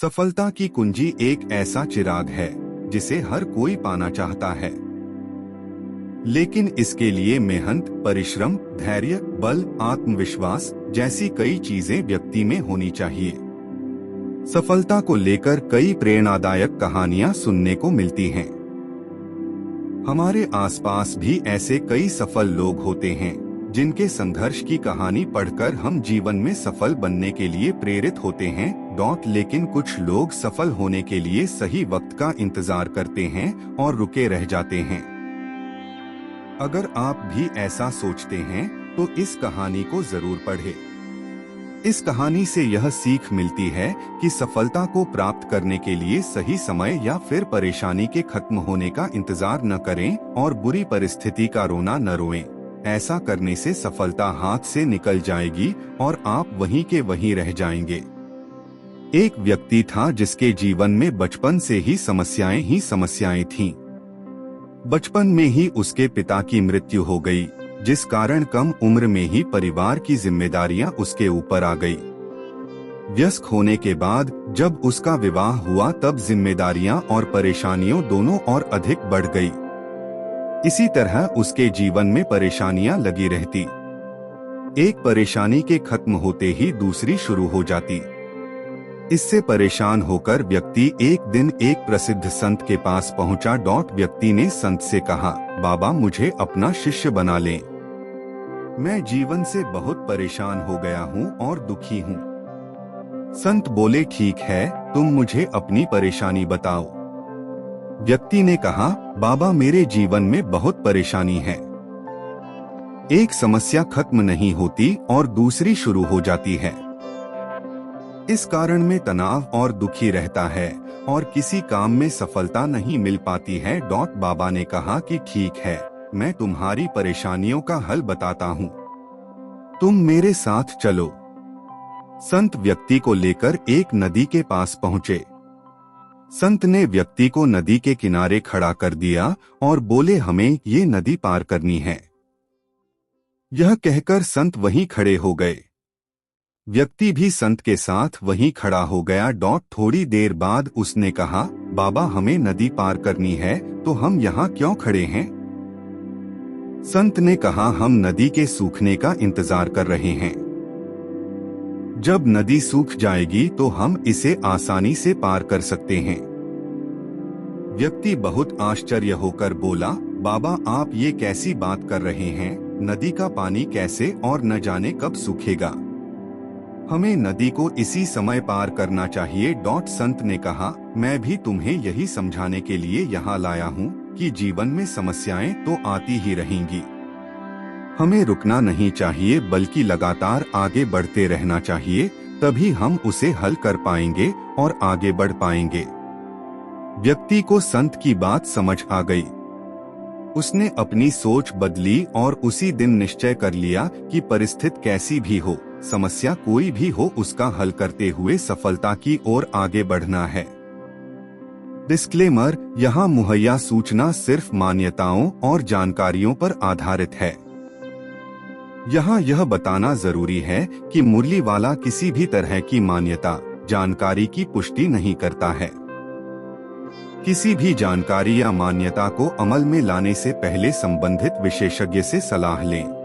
सफलता की कुंजी एक ऐसा चिराग है जिसे हर कोई पाना चाहता है, लेकिन इसके लिए मेहनत, परिश्रम, धैर्य, बल, आत्मविश्वास जैसी कई चीजें व्यक्ति में होनी चाहिए। सफलता को लेकर कई प्रेरणादायक कहानियां सुनने को मिलती हैं। हमारे आसपास भी ऐसे कई सफल लोग होते हैं जिनके संघर्ष की कहानी पढ़कर हम जीवन में सफल बनने के लिए प्रेरित होते हैं। लेकिन कुछ लोग सफल होने के लिए सही वक्त का इंतजार करते हैं और रुके रह जाते हैं। अगर आप भी ऐसा सोचते हैं तो इस कहानी को जरूर पढ़ें। इस कहानी से यह सीख मिलती है कि सफलता को प्राप्त करने के लिए सही समय या फिर परेशानी के खत्म होने का इंतजार न करें और बुरी परिस्थिति का रोना न रोएं। ऐसा करने से सफलता हाथ से निकल जाएगी और आप वहीं के वहीं रह जाएंगे। एक व्यक्ति था जिसके जीवन में बचपन से ही समस्याएं थीं। बचपन में ही उसके पिता की मृत्यु हो गई, जिस कारण कम उम्र में ही परिवार की जिम्मेदारियां उसके ऊपर आ गई। वयस्क होने के बाद जब उसका विवाह हुआ तब जिम्मेदारियां और परेशानियों दोनों और अधिक बढ़ गई। इसी तरह उसके जीवन में परेशानियां लगी रहती। एक परेशानी के खत्म होते ही दूसरी शुरू हो जाती। इससे परेशान होकर व्यक्ति एक दिन एक प्रसिद्ध संत के पास पहुंचा। व्यक्ति ने संत से कहा, बाबा मुझे अपना शिष्य बना लें। मैं जीवन से बहुत परेशान हो गया हूं और दुखी हूं। संत बोले, ठीक है, तुम मुझे अपनी परेशानी बताओ। व्यक्ति ने कहा, बाबा मेरे जीवन में बहुत परेशानी है। एक समस्या खत्म नहीं होती और दूसरी शुरू हो जाती है। इस कारण में तनाव और दुखी रहता है और किसी काम में सफलता नहीं मिल पाती है। बाबा ने कहा कि ठीक है, मैं तुम्हारी परेशानियों का हल बताता हूँ, तुम मेरे साथ चलो। संत व्यक्ति को लेकर एक नदी के पास पहुँचे। संत ने व्यक्ति को नदी के किनारे खड़ा कर दिया और बोले, हमें ये नदी पार करनी है। यह कहकर संत वहीं खड़े हो गए। व्यक्ति भी संत के साथ वहीं खड़ा हो गया। थोड़ी देर बाद उसने कहा, बाबा हमें नदी पार करनी है तो हम यहाँ क्यों खड़े हैं? संत ने कहा, हम नदी के सूखने का इंतजार कर रहे हैं। जब नदी सूख जाएगी तो हम इसे आसानी से पार कर सकते हैं। व्यक्ति बहुत आश्चर्य होकर बोला, बाबा आप ये कैसी बात कर रहे हैं? नदी का पानी कैसे और न जाने कब सूखेगा? हमें नदी को इसी समय पार करना चाहिए। संत ने कहा, मैं भी तुम्हें यही समझाने के लिए यहाँ लाया हूँ कि जीवन में समस्याएं तो आती ही रहेंगी। हमें रुकना नहीं चाहिए बल्कि लगातार आगे बढ़ते रहना चाहिए, तभी हम उसे हल कर पाएंगे और आगे बढ़ पाएंगे। व्यक्ति को संत की बात समझ आ गई। उसने अपनी सोच बदली और उसी दिन निश्चय कर लिया कि परिस्थिति कैसी भी हो, समस्या कोई भी हो, उसका हल करते हुए सफलता की ओर आगे बढ़ना है। डिस्क्लेमर, यहाँ मुहैया सूचना सिर्फ मान्यताओं और जानकारियों पर आधारित है। यहाँ यह बताना जरूरी है कि मुरली वाला किसी भी तरह की मान्यता, जानकारी की पुष्टि नहीं करता है। किसी भी जानकारी या मान्यता को अमल में लाने से पहले संबंधित विशेषज्ञ से सलाह लें।